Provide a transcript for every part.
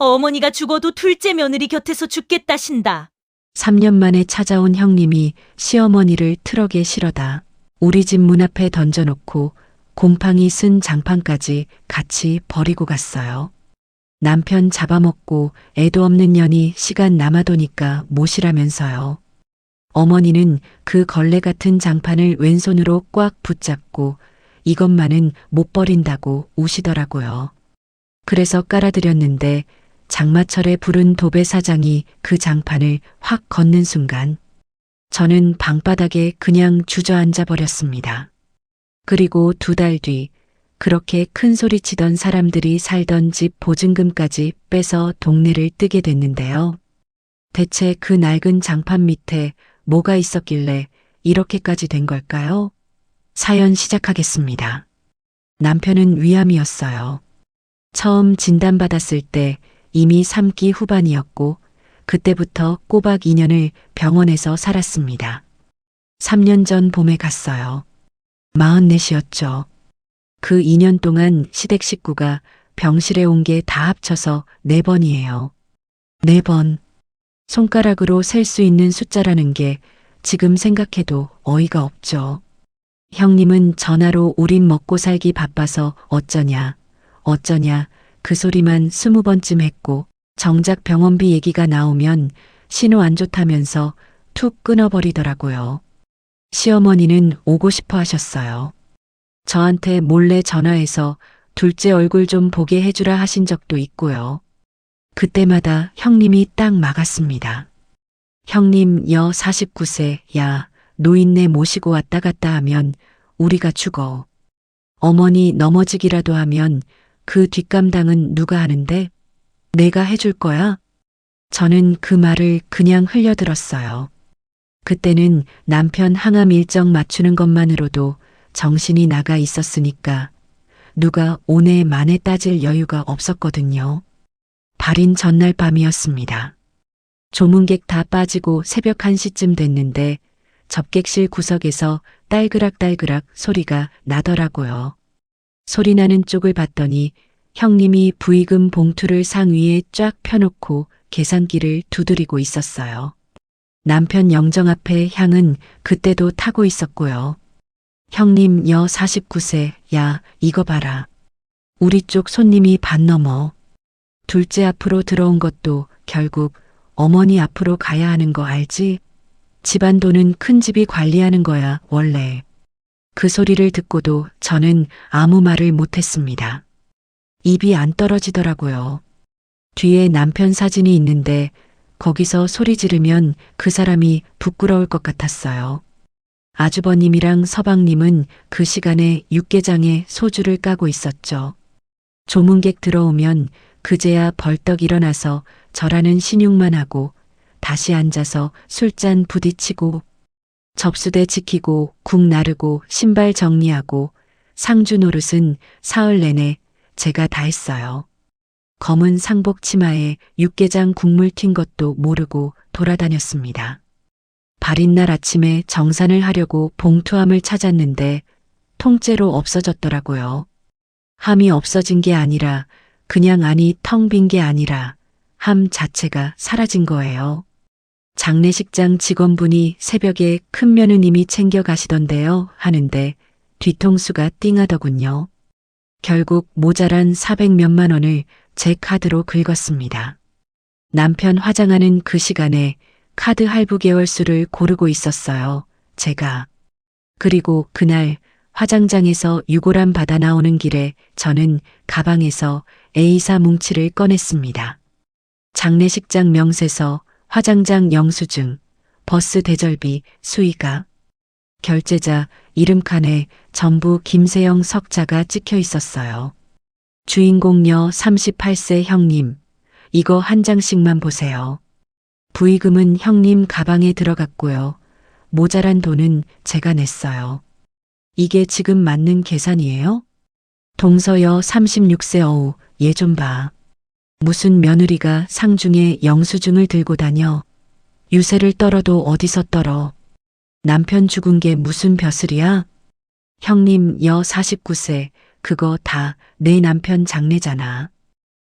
어머니가 죽어도 둘째 며느리 곁에서 죽겠다신다. 3년 만에 찾아온 형님이 시어머니를 트럭에 실어다 우리 집 문 앞에 던져놓고 곰팡이 쓴 장판까지 같이 버리고 갔어요. 남편 잡아먹고 애도 없는 년이 시간 남아도니까 못이라면서요. 어머니는 그 걸레 같은 장판을 왼손으로 꽉 붙잡고 이것만은 못 버린다고 우시더라고요. 그래서 깔아드렸는데 장마철에 부른 도배 사장이 그 장판을 확 걷는 순간 저는 방바닥에 그냥 주저앉아 버렸습니다. 그리고 2달 뒤 그렇게 큰 소리 치던 사람들이 살던 집 보증금까지 빼서 동네를 뜨게 됐는데요. 대체 그 낡은 장판 밑에 뭐가 있었길래 이렇게까지 된 걸까요? 사연 시작하겠습니다. 남편은 위암이었어요. 처음 진단받았을 때 이미 3기 후반이었고 그때부터 꼬박 2년을 병원에서 살았습니다. 3년 전 봄에 갔어요. 44이었죠. 그 2년 동안 시댁 식구가 병실에 온 게 다 합쳐서 4번이에요. 4번. 손가락으로 셀 수 있는 숫자라는 게 지금 생각해도 어이가 없죠. 형님은 전화로 우린 먹고 살기 바빠서 어쩌냐 그 소리만 20번쯤 했고 정작 병원비 얘기가 나오면 신호 안 좋다면서 툭 끊어버리더라고요. 시어머니는 오고 싶어 하셨어요. 저한테 몰래 전화해서 둘째 얼굴 좀 보게 해주라 하신 적도 있고요. 그때마다 형님이 딱 막았습니다. 형님 49세, 야, 노인네 모시고 왔다 갔다 하면 우리가 죽어. 어머니 넘어지기라도 하면 그 뒷감당은 누가 하는데? 내가 해줄 거야? 저는 그 말을 그냥 흘려들었어요. 그때는 남편 항암 일정 맞추는 것만으로도 정신이 나가 있었으니까 누가 오네 만에 따질 여유가 없었거든요. 발인 전날 밤이었습니다. 조문객 다 빠지고 새벽 1시쯤 됐는데 접객실 구석에서 딸그락딸그락 소리가 나더라고요. 소리 나는 쪽을 봤더니 형님이 부의금 봉투를 상 위에 쫙 펴놓고 계산기를 두드리고 있었어요. 남편 영정 앞에 향은 그때도 타고 있었고요. 형님 49세, 야, 이거 봐라. 우리 쪽 손님이 반 넘어. 둘째 앞으로 들어온 것도 결국 어머니 앞으로 가야 하는 거 알지? 집안 돈은 큰 집이 관리하는 거야, 원래. 그 소리를 듣고도 저는 아무 말을 못했습니다. 입이 안 떨어지더라고요. 뒤에 남편 사진이 있는데 거기서 소리 지르면 그 사람이 부끄러울 것 같았어요. 아주버님이랑 서방님은 그 시간에 육개장에 소주를 까고 있었죠. 조문객 들어오면 그제야 벌떡 일어나서 절하는 신용만 하고 다시 앉아서 술잔 부딪히고 접수대 지키고 국 나르고 신발 정리하고 상주 노릇은 사흘 내내 제가 다 했어요. 검은 상복 치마에 육개장 국물 튄 것도 모르고 돌아다녔습니다. 발인 날 아침에 정산을 하려고 봉투함을 찾았는데 통째로 없어졌더라고요. 함이 없어진 게 아니라 그냥 안이 텅 빈 게 아니라 함 자체가 사라진 거예요. 장례식장 직원분이 새벽에 큰 며느님이 챙겨 가시던데요 하는데 뒤통수가 띵하더군요. 결국 모자란 400몇만 원을 제 카드로 긁었습니다. 남편 화장하는 그 시간에 카드 할부 개월수를 고르고 있었어요. 제가. 그리고 그날 화장장에서 유골함 받아 나오는 길에 저는 가방에서 A사 뭉치를 꺼냈습니다. 장례식장 명세서, 화장장 영수증, 버스 대절비, 수의가, 결제자, 이름칸에 전부 김세영 석자가 찍혀 있었어요. 주인공녀 38세 형님, 이거 한 장씩만 보세요. 부의금은 형님 가방에 들어갔고요. 모자란 돈은 제가 냈어요. 이게 지금 맞는 계산이에요? 동서여 36세 어우, 얘 좀 봐. 무슨 며느리가 상중에 영수증을 들고 다녀. 유세를 떨어도 어디서 떨어. 남편 죽은 게 무슨 벼슬이야? 형님 49세, 그거 다 내 남편 장례잖아.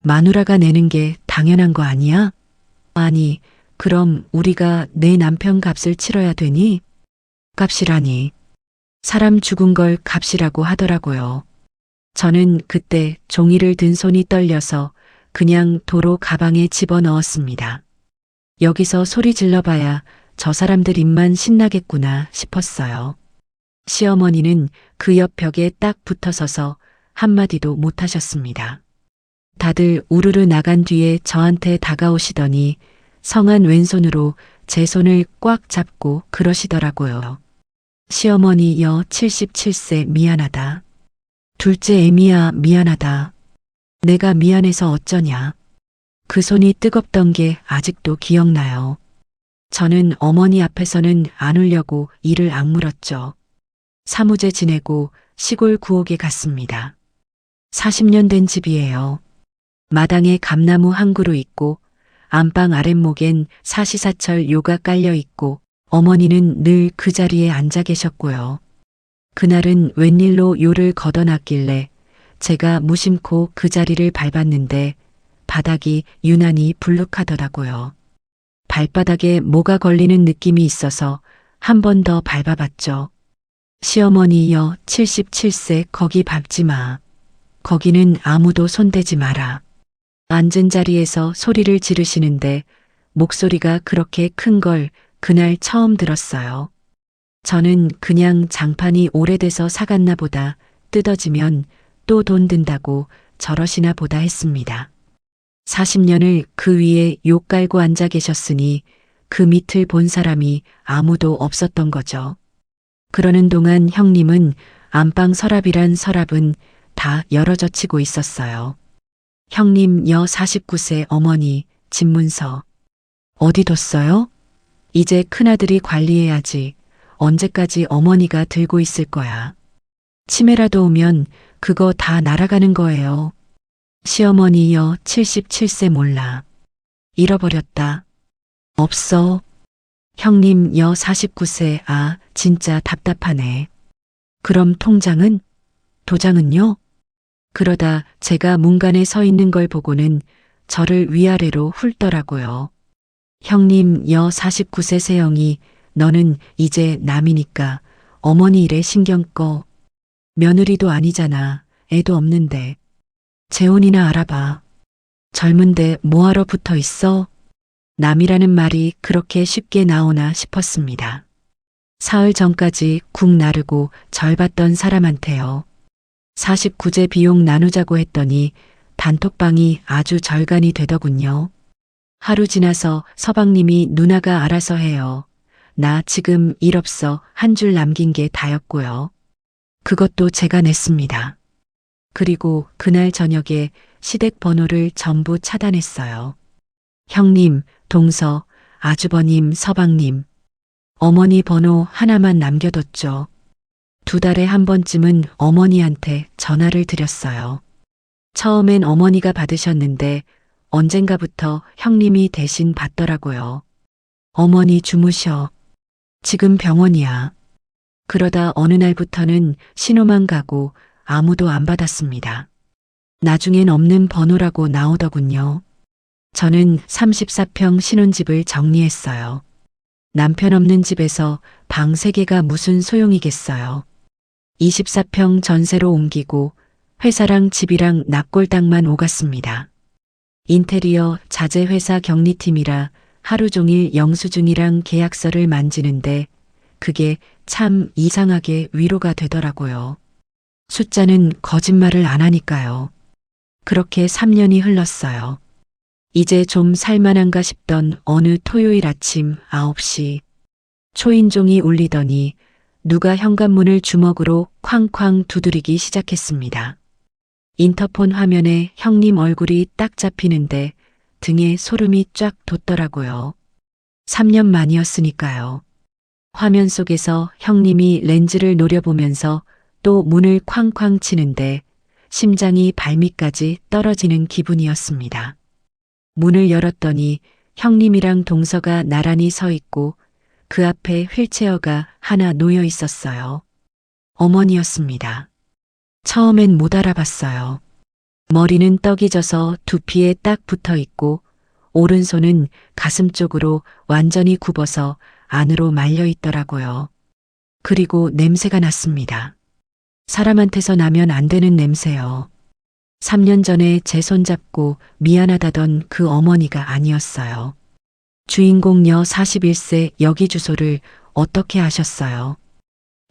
마누라가 내는 게 당연한 거 아니야? 아니, 그럼 우리가 내 남편 값을 치러야 되니? 값이라니. 사람 죽은 걸 값이라고 하더라고요. 저는 그때 종이를 든 손이 떨려서 그냥 도로 가방에 집어넣었습니다. 여기서 소리 질러봐야 저 사람들 입만 신나겠구나 싶었어요. 시어머니는 그 옆 벽에 딱 붙어서서 한마디도 못하셨습니다. 다들 우르르 나간 뒤에 저한테 다가오시더니 성한 왼손으로 제 손을 꽉 잡고 그러시더라고요. 시어머니 여 77세 미안하다. 둘째 애미야 미안하다. 내가 미안해서 어쩌냐. 그 손이 뜨겁던 게 아직도 기억나요. 저는 어머니 앞에서는 안 울려고 이를 악물었죠. 사무제 지내고 시골 구옥에 갔습니다. 40년 된 집이에요. 마당에 감나무 한 그루 있고 안방 아랫목엔 사시사철 요가 깔려 있고 어머니는 늘 그 자리에 앉아 계셨고요. 그날은 웬일로 요를 걷어놨길래 제가 무심코 그 자리를 밟았는데 바닥이 유난히 불룩하더라고요. 발바닥에 뭐가 걸리는 느낌이 있어서 한 번 더 밟아봤죠. 시어머니 여 77세 거기 밟지 마. 거기는 아무도 손대지 마라. 앉은 자리에서 소리를 지르시는데 목소리가 그렇게 큰 걸 그날 처음 들었어요. 저는 그냥 장판이 오래돼서 사갔나 보다, 뜯어지면 또 돈 든다고 저러시나 보다 했습니다. 40년을 그 위에 요 깔고 앉아 계셨으니 그 밑을 본 사람이 아무도 없었던 거죠. 그러는 동안 형님은 안방 서랍이란 서랍은 다 열어젖히고 있었어요. 형님 여 49세 어머니 집문서. 어디 뒀어요? 이제 큰아들이 관리해야지. 언제까지 어머니가 들고 있을 거야. 치매라도 오면 그거 다 날아가는 거예요. 시어머니 여 77세 몰라. 잃어버렸다. 없어. 형님 여 49세 아 진짜 답답하네. 그럼 통장은? 도장은요? 그러다 제가 문간에 서 있는 걸 보고는 저를 위아래로 훑더라고요. 형님 여 49세 세영이 너는 이제 남이니까 어머니 일에 신경 꺼. 며느리도 아니잖아. 애도 없는데. 재혼이나 알아봐. 젊은데 뭐하러 붙어 있어? 남이라는 말이 그렇게 쉽게 나오나 싶었습니다. 사흘 전까지 국 나르고 절 받던 사람한테요. 49제 비용 나누자고 했더니 단톡방이 아주 절간이 되더군요. 하루 지나서 서방님이 누나가 알아서 해요. 나 지금 일 없어 한 줄 남긴 게 다였고요. 그것도 제가 냈습니다. 그리고 그날 저녁에 시댁 번호를 전부 차단했어요. 형님, 동서, 아주버님, 서방님. 어머니 번호 하나만 남겨뒀죠. 2달에 한 번쯤은 어머니한테 전화를 드렸어요. 처음엔 어머니가 받으셨는데 언젠가부터 형님이 대신 받더라고요. 어머니 주무셔. 지금 병원이야. 그러다 어느 날부터는 신호만 가고 아무도 안 받았습니다. 나중엔 없는 번호라고 나오더군요. 저는 34평 신혼집을 정리했어요. 남편 없는 집에서 방 3개가 무슨 소용이겠어요. 24평 전세로 옮기고 회사랑 집이랑 납골당만 오갔습니다. 인테리어 자재회사 격리팀이라 하루 종일 영수증이랑 계약서를 만지는데 그게 참 이상하게 위로가 되더라고요. 숫자는 거짓말을 안 하니까요. 그렇게 3년이 흘렀어요. 이제 좀 살만한가 싶던 어느 토요일 아침 9시 초인종이 울리더니 누가 현관문을 주먹으로 쾅쾅 두드리기 시작했습니다. 인터폰 화면에 형님 얼굴이 딱 잡히는데 등에 소름이 쫙 돋더라고요. 3년 만이었으니까요. 화면 속에서 형님이 렌즈를 노려보면서 또 문을 쾅쾅 치는데 심장이 발밑까지 떨어지는 기분이었습니다. 문을 열었더니 형님이랑 동서가 나란히 서 있고 그 앞에 휠체어가 하나 놓여 있었어요. 어머니였습니다. 처음엔 못 알아봤어요. 머리는 떡이 져서 두피에 딱 붙어 있고 오른손은 가슴 쪽으로 완전히 굽어서 안으로 말려 있더라고요. 그리고 냄새가 났습니다. 사람한테서 나면 안 되는 냄새요. 3년 전에 제 손 잡고 미안하다던 그 어머니가 아니었어요. 주인공 여 41세 여기 주소를 어떻게 아셨어요?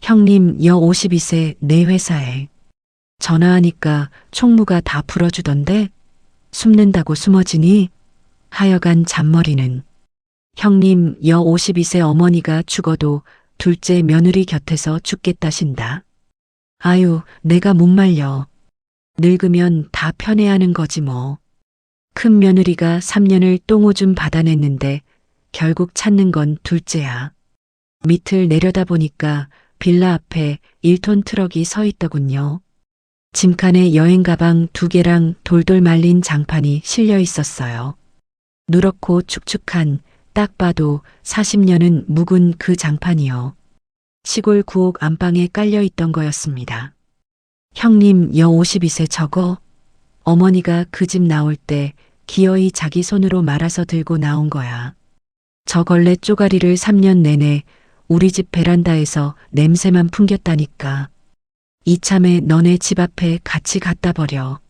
형님 여 52세 내 회사에. 전화하니까 총무가 다 풀어주던데 숨는다고 숨어지니? 하여간 잔머리는. 형님 여 52세 어머니가 죽어도 둘째 며느리 곁에서 죽겠다신다. 아유 내가 못 말려. 늙으면 다 편애하는 거지 뭐. 큰 며느리가 3년을 똥오줌 받아냈는데 결국 찾는 건 둘째야. 밑을 내려다보니까 빌라 앞에 1톤 트럭이 서 있더군요. 짐칸에 여행 가방 2개랑 돌돌 말린 장판이 실려 있었어요. 누렇고 축축한 딱 봐도 40년은 묵은 그 장판이요. 시골 구옥 안방에 깔려 있던 거였습니다. 형님 여 52세 저거? 어머니가 그 집 나올 때 기어이 자기 손으로 말아서 들고 나온 거야. 저 걸레 쪼가리를 3년 내내 우리 집 베란다에서 냄새만 풍겼다니까. 이참에 너네 집 앞에 같이 갖다 버려.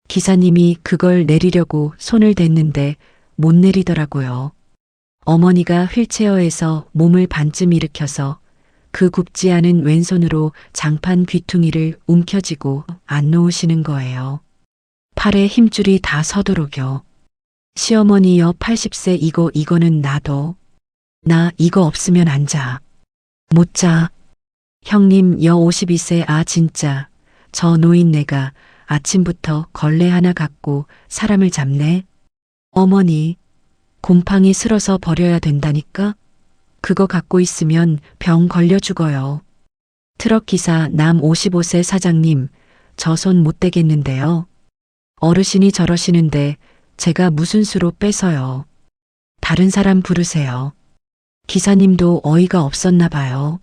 기사님이 그걸 내리려고 손을 댔는데 못 내리더라고요. 어머니가 휠체어에서 몸을 반쯤 일으켜서 그 굽지 않은 왼손으로 장판 귀퉁이를 움켜쥐고 안 놓으시는 거예요. 팔에 힘줄이 다 서도록요. 시어머니여 80세 이거는 놔둬. 나 이거 없으면 안 자. 못 자. 형님 여 52세 아 진짜 저 노인네가 아침부터 걸레 하나 갖고 사람을 잡네. 어머니 곰팡이 쓸어서 버려야 된다니까. 그거 갖고 있으면 병 걸려 죽어요. 트럭 기사 남 55세 사장님 저 손 못 대겠는데요. 어르신이 저러시는데 제가 무슨 수로 뺏어요. 다른 사람 부르세요. 기사님도 어이가 없었나 봐요.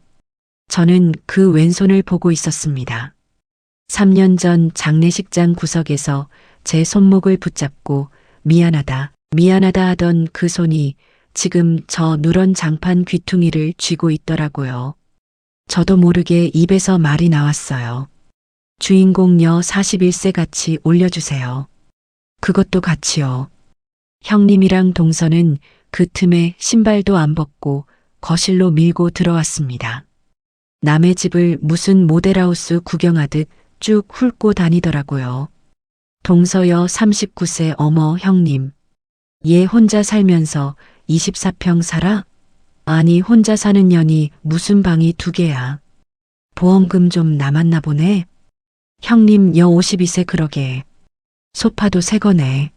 저는 그 왼손을 보고 있었습니다. 3년 전 장례식장 구석에서 제 손목을 붙잡고 미안하다 하던 그 손이 지금 저 누런 장판 귀퉁이를 쥐고 있더라고요. 저도 모르게 입에서 말이 나왔어요. 주인공 여 41세 같이 올려주세요. 그것도 같이요. 형님이랑 동서는 그 틈에 신발도 안 벗고 거실로 밀고 들어왔습니다. 남의 집을 무슨 모델하우스 구경하듯 쭉 훑고 다니더라고요. 동서여 39세 어머 형님. 얘 혼자 살면서 24평 살아? 아니 혼자 사는 년이 무슨 방이 2개야. 보험금 좀 남았나 보네. 형님 여 52세 그러게. 소파도 새 거네.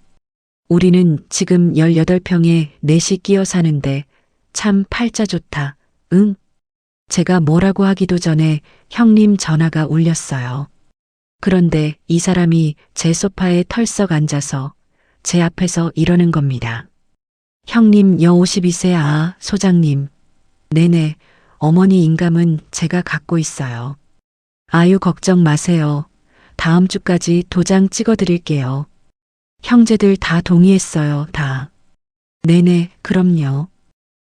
우리는 지금 18평에 넷이 끼어 사는데 참 팔자 좋다. 응? 제가 뭐라고 하기도 전에 형님 전화가 울렸어요. 그런데 이 사람이 제 소파에 털썩 앉아서 제 앞에서 이러는 겁니다. 형님 여 52세 아 소장님. 네네 어머니 인감은 제가 갖고 있어요. 아유 걱정 마세요. 다음 주까지 도장 찍어드릴게요. 형제들 다 동의했어요 다. 네네 그럼요.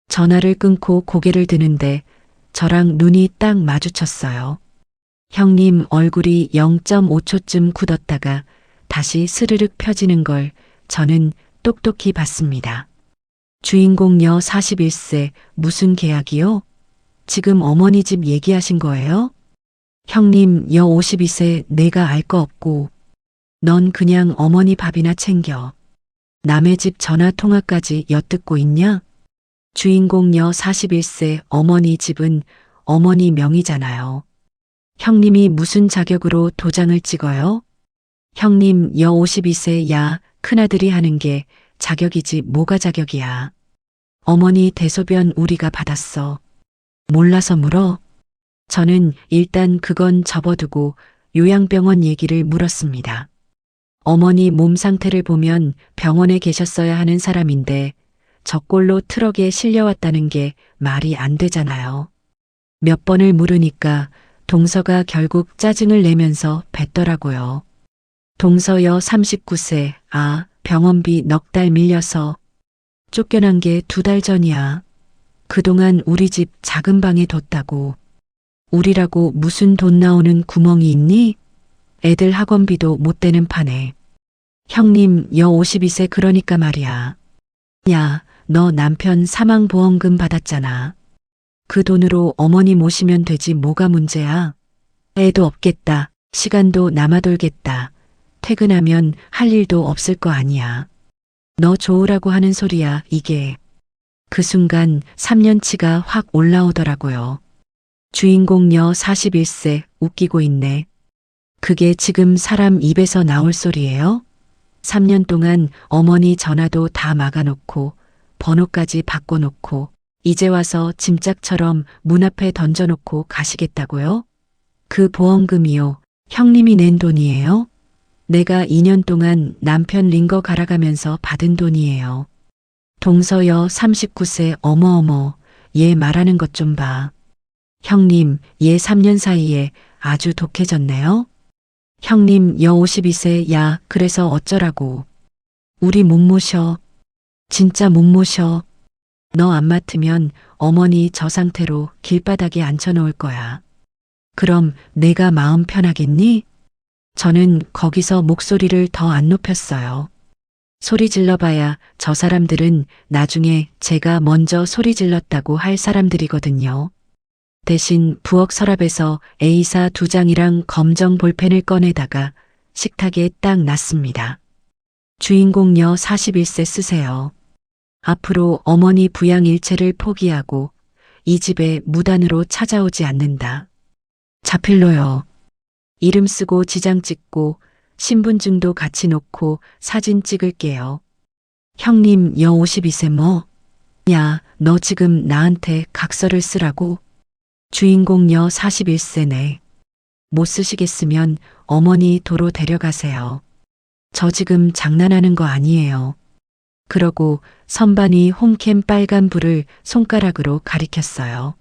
전화를 끊고 고개를 드는데 저랑 눈이 딱 마주쳤어요. 형님 얼굴이 0.5초쯤 굳었다가 다시 스르륵 펴지는 걸 저는 똑똑히 봤습니다. 주인공 여 41세 무슨 계약이요? 지금 어머니 집 얘기하신 거예요? 형님 여 52세 내가 알 거 없고 넌 그냥 어머니 밥이나 챙겨. 남의 집 전화 통화까지 엿듣고 있냐? 주인공 여 41세 어머니 집은 어머니 명의잖아요. 형님이 무슨 자격으로 도장을 찍어요? 형님 여 52세 야 큰아들이 하는 게 자격이지 뭐가 자격이야. 어머니 대소변 우리가 받았어. 몰라서 물어? 저는 일단 그건 접어두고 요양병원 얘기를 물었습니다. 어머니 몸 상태를 보면 병원에 계셨어야 하는 사람인데 저꼴로 트럭에 실려왔다는 게 말이 안 되잖아요. 몇 번을 물으니까 동서가 결국 짜증을 내면서 뱉더라고요. 동서여 39세, 병원비 넉 달 밀려서 쫓겨난 게 2달 전이야. 그동안 우리 집 작은 방에 뒀다고. 우리라고 무슨 돈 나오는 구멍이 있니? 애들 학원비도 못 대는 판에. 형님, 여 52세 그러니까 말이야. 야, 너 남편 사망보험금 받았잖아. 그 돈으로 어머니 모시면 되지 뭐가 문제야. 애도 없겠다. 시간도 남아돌겠다. 퇴근하면 할 일도 없을 거 아니야. 너 좋으라고 하는 소리야, 이게. 그 순간 3년치가 확 올라오더라고요. 주인공녀 41세 웃기고 있네. 그게 지금 사람 입에서 나올 소리예요? 3년 동안 어머니 전화도 다 막아놓고 번호까지 바꿔놓고 이제 와서 짐짝처럼 문 앞에 던져놓고 가시겠다고요? 그 보험금이요. 형님이 낸 돈이에요? 내가 2년 동안 남편 링거 갈아가면서 받은 돈이에요. 동서여 39세 어머어머 얘 말하는 것 좀 봐. 형님 얘 3년 사이에 아주 독해졌네요. 형님 여 52세 야 그래서 어쩌라고. 우리 못 모셔. 진짜 못 모셔. 너 안 맡으면 어머니 저 상태로 길바닥에 앉혀놓을 거야. 그럼 내가 마음 편하겠니? 저는 거기서 목소리를 더 안 높였어요. 소리 질러봐야 저 사람들은 나중에 제가 먼저 소리 질렀다고 할 사람들이거든요. 대신 부엌 서랍에서 A사 2장이랑 검정 볼펜을 꺼내다가 식탁에 딱 놨습니다. 주인공녀 41세 쓰세요. 앞으로 어머니 부양 일체를 포기하고 이 집에 무단으로 찾아오지 않는다. 자필로요. 이름 쓰고 지장 찍고 신분증도 같이 놓고 사진 찍을게요. 형님 여 52세 뭐? 야, 너 지금 나한테 각서를 쓰라고? 주인공녀 41세네. 못 쓰시겠으면 어머니 도로 데려가세요. 저 지금 장난하는 거 아니에요. 그러고 선반이 홈캠 빨간 불을 손가락으로 가리켰어요.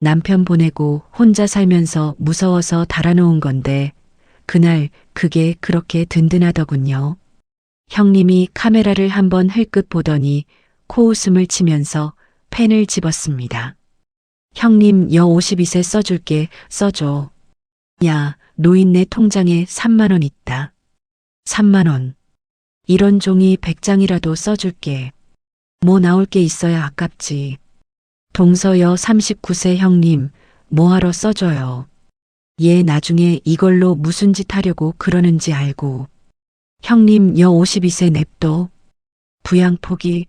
남편 보내고 혼자 살면서 무서워서 달아놓은 건데 그날 그게 그렇게 든든하더군요. 형님이 카메라를 한번 흘끗 보더니 코웃음을 치면서 펜을 집었습니다. 형님 여 52세 써줄게. 써줘. 야, 노인네 통장에 3만 원 있다. 3만 원. 이런 종이 100장이라도 써줄게. 뭐 나올 게 있어야 아깝지. 동서여 39세 형님, 뭐하러 써줘요. 얘 나중에 이걸로 무슨 짓 하려고 그러는지 알고. 형님 여 52세 냅둬. 부양 포기.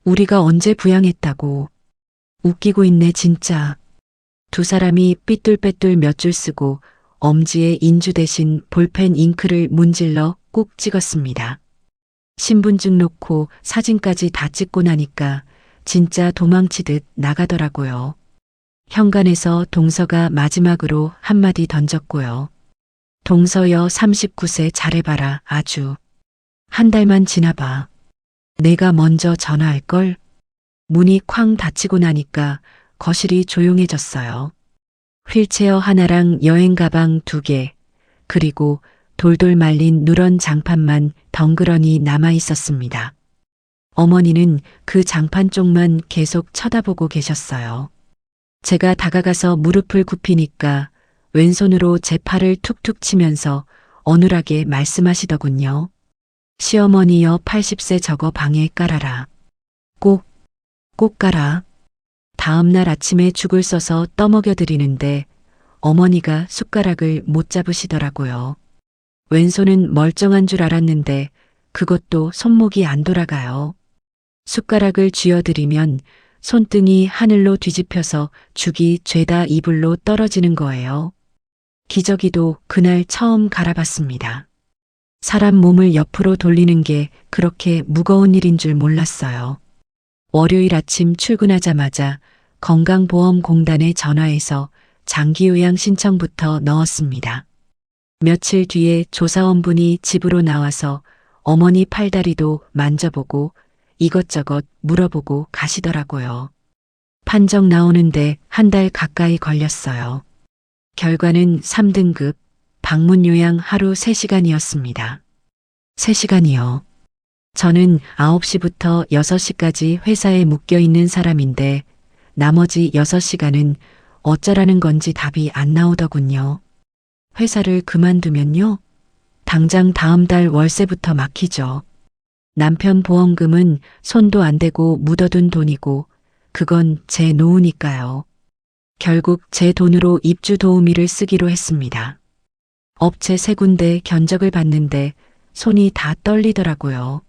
우리가 언제 부양했다고. 웃기고 있네 진짜. 두 사람이 삐뚤빼뚤 몇 줄 쓰고 엄지에 인주 대신 볼펜 잉크를 문질러 꾹 찍었습니다. 신분증 놓고 사진까지 다 찍고 나니까 진짜 도망치듯 나가더라고요. 현관에서 동서가 마지막으로 한마디 던졌고요. 동서여 39세 잘해봐라 아주. 한 달만 지나봐. 내가 먼저 전화할걸? 문이 쾅 닫히고 나니까 거실이 조용해졌어요. 휠체어 하나랑 여행 가방 2개, 그리고 돌돌 말린 누런 장판만 덩그러니 남아 있었습니다. 어머니는 그 장판 쪽만 계속 쳐다보고 계셨어요. 제가 다가가서 무릎을 굽히니까 왼손으로 제 팔을 툭툭 치면서 어눌하게 말씀하시더군요. 시어머니여 80세 저거 방에 깔아라. 꼭 깔아. 다음날 아침에 죽을 써서 떠먹여 드리는데 어머니가 숟가락을 못 잡으시더라고요. 왼손은 멀쩡한 줄 알았는데 그것도 손목이 안 돌아가요. 숟가락을 쥐어드리면 손등이 하늘로 뒤집혀서 죽이 죄다 이불로 떨어지는 거예요. 기저귀도 그날 처음 갈아봤습니다. 사람 몸을 옆으로 돌리는 게 그렇게 무거운 일인 줄 몰랐어요. 월요일 아침 출근하자마자 건강보험공단에 전화해서 장기요양 신청부터 넣었습니다. 며칠 뒤에 조사원분이 집으로 나와서 어머니 팔다리도 만져보고 이것저것 물어보고 가시더라고요. 판정 나오는데 한 달 가까이 걸렸어요. 결과는 3등급 방문 요양 하루 3시간이었습니다. 3시간이요. 저는 9시부터 6시까지 회사에 묶여 있는 사람인데 나머지 6시간은 어쩌라는 건지 답이 안 나오더군요. 회사를 그만두면요? 당장 다음 달 월세부터 막히죠. 남편 보험금은 손도 안 대고 묻어둔 돈이고 그건 제 노후니까요. 결국 제 돈으로 입주 도우미를 쓰기로 했습니다. 업체 3군데 견적을 봤는데 손이 다 떨리더라고요.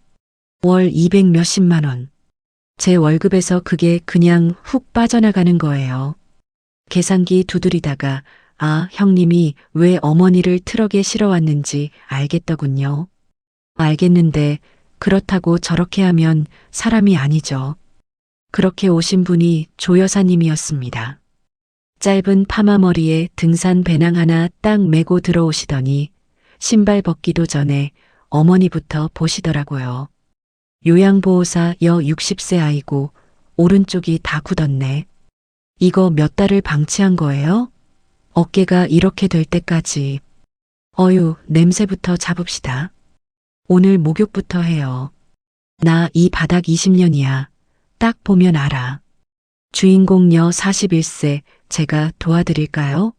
월 200 몇십만 원. 제 월급에서 그게 그냥 훅 빠져나가는 거예요. 계산기 두드리다가 형님이 왜 어머니를 트럭에 실어 왔는지 알겠더군요. 알겠는데 그렇다고 저렇게 하면 사람이 아니죠. 그렇게 오신 분이 조 여사님이었습니다. 짧은 파마 머리에 등산 배낭 하나 딱 메고 들어오시더니 신발 벗기도 전에 어머니부터 보시더라고요. 요양보호사 여 60세 아이고 오른쪽이 다 굳었네. 이거 몇 달을 방치한 거예요? 어깨가 이렇게 될 때까지. 어휴, 냄새부터 잡읍시다. 오늘 목욕부터 해요. 나 이 바닥 20년이야. 딱 보면 알아. 주인공 여 41세 제가 도와드릴까요?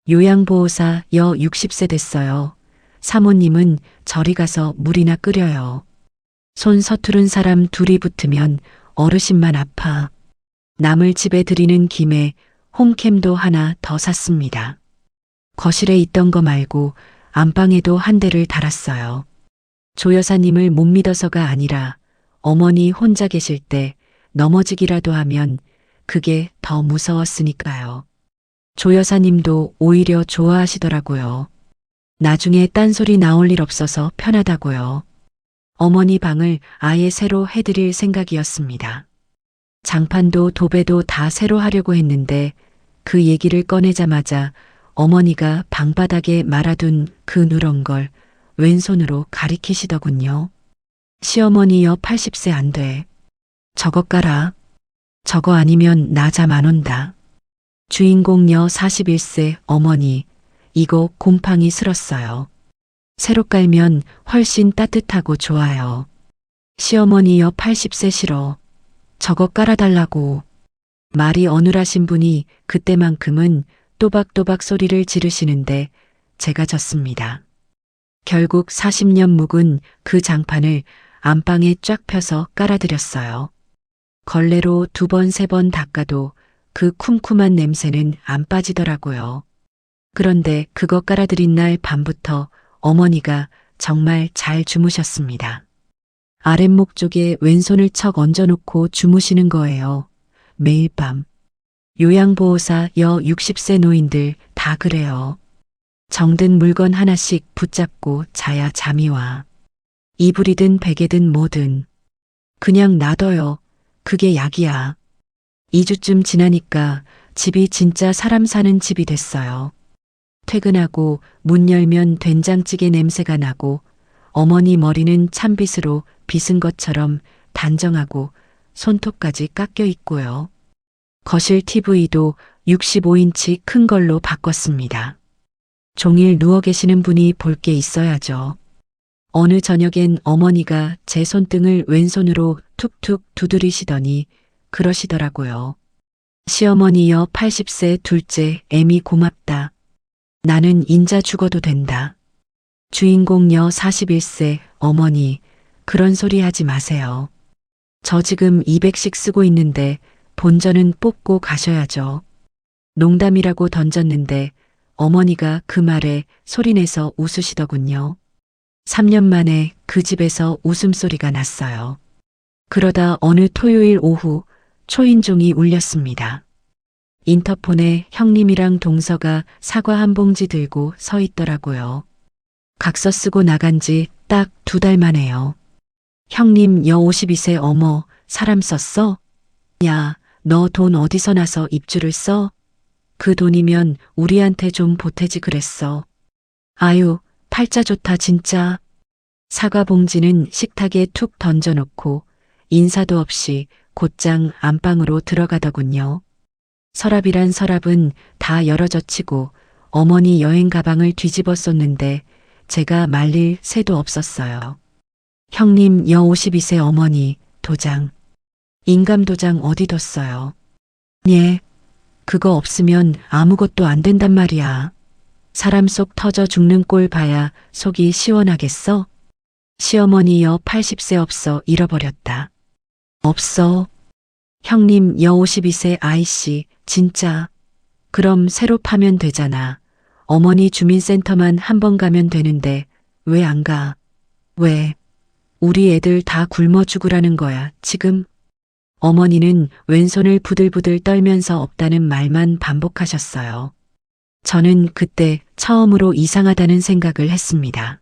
요양보호사 여 60세 됐어요. 사모님은 저리 가서 물이나 끓여요. 손 서투른 사람 둘이 붙으면 어르신만 아파. 남을 집에 들이는 김에 홈캠도 하나 더 샀습니다. 거실에 있던 거 말고 안방에도 한 대를 달았어요. 조 여사님을 못 믿어서가 아니라 어머니 혼자 계실 때 넘어지기라도 하면 그게 더 무서웠으니까요. 조 여사님도 오히려 좋아하시더라고요. 나중에 딴소리 나올 일 없어서 편하다고요. 어머니 방을 아예 새로 해드릴 생각이었습니다. 장판도 도배도 다 새로 하려고 했는데 그 얘기를 꺼내자마자 어머니가 방바닥에 말아둔 그 누런 걸 왼손으로 가리키시더군요. 시어머니여 80세 안 돼. 저거 깔아. 저거 아니면 나 잠 안 온다. 주인공여 41세 어머니, 이거 곰팡이 슬었어요. 새로 깔면 훨씬 따뜻하고 좋아요. 시어머니여 80세 싫어. 저거 깔아달라고. 말이 어눌하신 분이 그때만큼은 또박또박 소리를 지르시는데 제가 졌습니다. 결국 40년 묵은 그 장판을 안방에 쫙 펴서 깔아드렸어요. 걸레로 2번, 3번 닦아도 그 쿰쿰한 냄새는 안 빠지더라고요. 그런데 그거 깔아드린 날 밤부터 어머니가 정말 잘 주무셨습니다. 아랫목 쪽에 왼손을 척 얹어놓고 주무시는 거예요. 매일 밤. 요양보호사 여 60세 노인들 다 그래요. 정든 물건 하나씩 붙잡고 자야 잠이 와. 이불이든 베개든 뭐든. 그냥 놔둬요. 그게 약이야. 2주쯤 지나니까 집이 진짜 사람 사는 집이 됐어요. 퇴근하고 문 열면 된장찌개 냄새가 나고 어머니 머리는 찬빗으로 빗은 것처럼 단정하고 손톱까지 깎여 있고요. 거실 TV도 65인치 큰 걸로 바꿨습니다. 종일 누워 계시는 분이 볼 게 있어야죠. 어느 저녁엔 어머니가 제 손등을 왼손으로 툭툭 두드리시더니 그러시더라고요. 시어머니여 80세 둘째 애미 고맙다. 나는 인자 죽어도 된다. 주인공여 41세 어머니 그런 소리 하지 마세요. 저 지금 200씩 쓰고 있는데 본전은 뽑고 가셔야죠. 농담이라고 던졌는데 어머니가 그 말에 소리내서 웃으시더군요. 3년 만에 그 집에서 웃음소리가 났어요. 그러다 어느 토요일 오후 초인종이 울렸습니다. 인터폰에 형님이랑 동서가 사과 한 봉지 들고 서 있더라고요. 각서 쓰고 나간 지 딱 2달 만에요. 형님 여 52세 어머 사람 썼어? 야, 너 돈 어디서 나서 입주를 써? 그 돈이면 우리한테 좀 보태지 그랬어. 아유, 팔자 좋다 진짜. 사과 봉지는 식탁에 툭 던져놓고 인사도 없이 곧장 안방으로 들어가더군요. 서랍이란 서랍은 다 열어젖히고 어머니 여행 가방을 뒤집어 썼는데 제가 말릴 새도 없었어요. 형님 52세 어머니 도장. 인감 도장 어디 뒀어요? 예. 그거 없으면 아무것도 안 된단 말이야. 사람 속 터져 죽는 꼴 봐야 속이 시원하겠어? 시어머니 여 80세 없어 잃어버렸다. 없어. 형님 여 52세 아이씨 진짜. 그럼 새로 파면 되잖아. 어머니 주민센터만 한 번 가면 되는데 왜 안 가? 왜? 우리 애들 다 굶어 죽으라는 거야 지금. 어머니는 왼손을 부들부들 떨면서 없다는 말만 반복하셨어요. 저는 그때 처음으로 이상하다는 생각을 했습니다.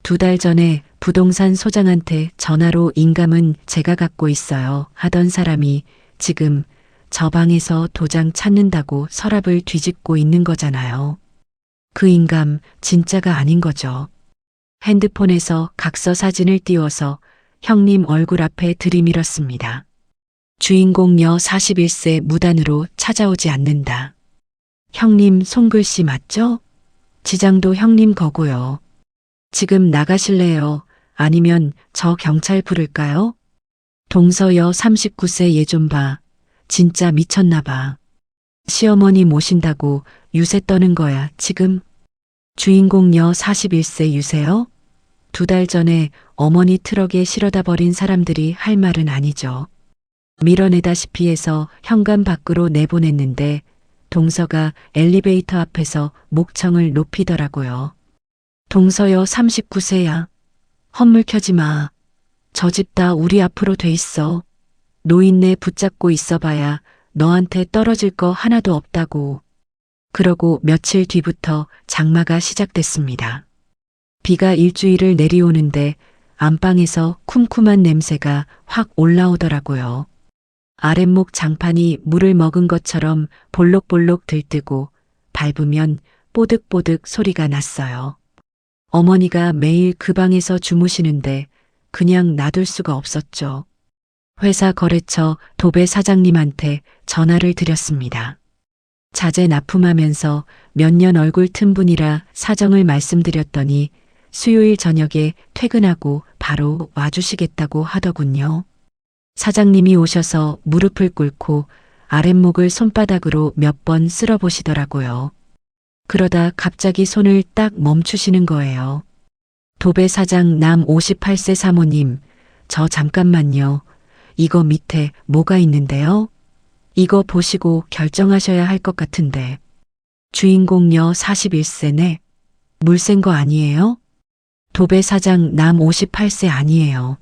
2달 전에 부동산 소장한테 전화로 인감은 제가 갖고 있어요 하던 사람이 지금 저 방에서 도장 찾는다고 서랍을 뒤집고 있는 거잖아요. 그 인감 진짜가 아닌 거죠. 핸드폰에서 각서 사진을 띄워서 형님 얼굴 앞에 들이밀었습니다. 주인공 여 41세 무단으로 찾아오지 않는다. 형님 손글씨 맞죠? 지장도 형님 거고요. 지금 나가실래요? 아니면 저 경찰 부를까요? 동서여 39세 얘 좀 봐. 진짜 미쳤나 봐. 시어머니 모신다고 유세 떠는 거야 지금. 주인공 여 41세 유세요? 2달 전에 어머니 트럭에 실어다 버린 사람들이 할 말은 아니죠. 밀어내다시피 해서 현관 밖으로 내보냈는데 동서가 엘리베이터 앞에서 목청을 높이더라고요. 동서여 39세야. 헛물 켜지 마. 저 집 다 우리 앞으로 돼 있어. 노인네 붙잡고 있어봐야 너한테 떨어질 거 하나도 없다고. 그러고 며칠 뒤부터 장마가 시작됐습니다. 비가 일주일을 내려오는데 안방에서 쿰쿰한 냄새가 확 올라오더라고요. 아랫목 장판이 물을 먹은 것처럼 볼록볼록 들뜨고 밟으면 뽀득뽀득 소리가 났어요. 어머니가 매일 그 방에서 주무시는데 그냥 놔둘 수가 없었죠. 회사 거래처 도배 사장님한테 전화를 드렸습니다. 자재 납품하면서 몇 년 얼굴 튼 분이라 사정을 말씀드렸더니 수요일 저녁에 퇴근하고 바로 와주시겠다고 하더군요. 사장님이 오셔서 무릎을 꿇고 아랫목을 손바닥으로 몇 번 쓸어보시더라고요. 그러다 갑자기 손을 딱 멈추시는 거예요. 도배 사장 남 58세 사모님, 저 잠깐만요. 이거 밑에 뭐가 있는데요? 이거 보시고 결정하셔야 할 것 같은데. 주인공 여 41세네. 물 센 거 아니에요? 도배 사장 남 58세 아니에요.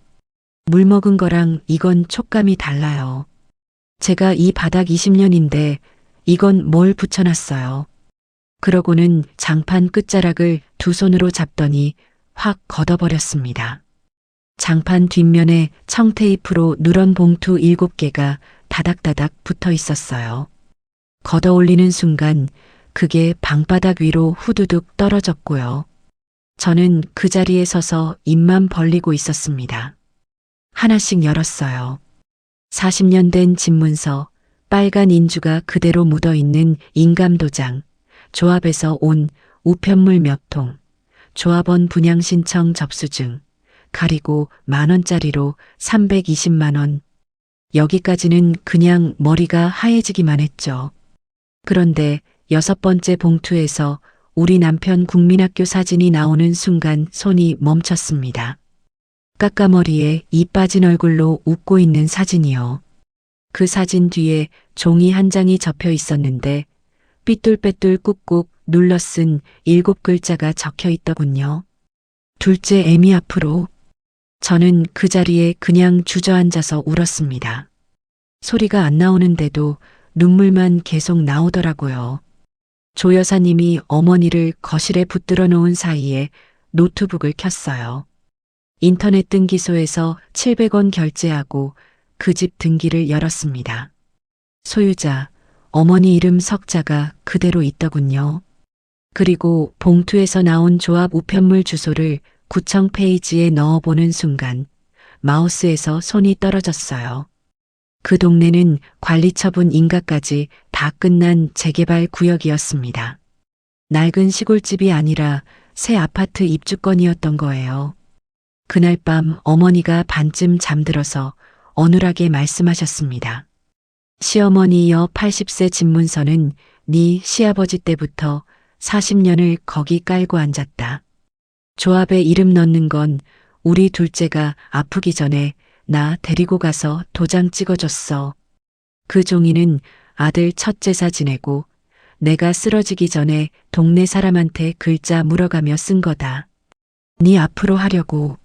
물 먹은 거랑 이건 촉감이 달라요. 제가 이 바닥 20년인데 이건 뭘 붙여놨어요. 그러고는 장판 끝자락을 두 손으로 잡더니 확 걷어버렸습니다. 장판 뒷면에 청테이프로 누런 봉투 7개가 다닥다닥 붙어 있었어요. 걷어 올리는 순간 그게 방바닥 위로 후두둑 떨어졌고요. 저는 그 자리에 서서 입만 벌리고 있었습니다. 하나씩 열었어요. 40년 된 집문서, 빨간 인주가 그대로 묻어있는 인감도장, 조합에서 온 우편물 몇 통, 조합원 분양신청 접수증, 가리고 10,000원짜리로 320만 원. 여기까지는 그냥 머리가 하얘지기만 했죠. 그런데 6번째 봉투에서 우리 남편 국민학교 사진이 나오는 순간 손이 멈췄습니다. 까까머리에 이 빠진 얼굴로 웃고 있는 사진이요. 그 사진 뒤에 종이 한 장이 접혀 있었는데 삐뚤빼뚤 꾹꾹 눌러 쓴 7글자가 적혀 있더군요. 둘째 애미 앞으로. 저는 그 자리에 그냥 주저앉아서 울었습니다. 소리가 안 나오는데도 눈물만 계속 나오더라고요. 조 여사님이 어머니를 거실에 붙들어 놓은 사이에 노트북을 켰어요. 인터넷 등기소에서 700원 결제하고 그 집 등기를 열었습니다. 소유자, 어머니 이름 석자가 그대로 있더군요. 그리고 봉투에서 나온 조합 우편물 주소를 구청 페이지에 넣어보는 순간 마우스에서 손이 떨어졌어요. 그 동네는 관리처분 인가까지 다 끝난 재개발 구역이었습니다. 낡은 시골집이 아니라 새 아파트 입주권이었던 거예요. 그날 밤 어머니가 반쯤 잠들어서 어눌하게 말씀하셨습니다. 시어머니여 80세 집문서는 네 시아버지 때부터 40년을 거기 깔고 앉았다. 조합에 이름 넣는 건 우리 둘째가 아프기 전에 나 데리고 가서 도장 찍어줬어. 그 종이는 아들 첫 제사 지내고 내가 쓰러지기 전에 동네 사람한테 글자 물어가며 쓴 거다. 네 앞으로 하려고.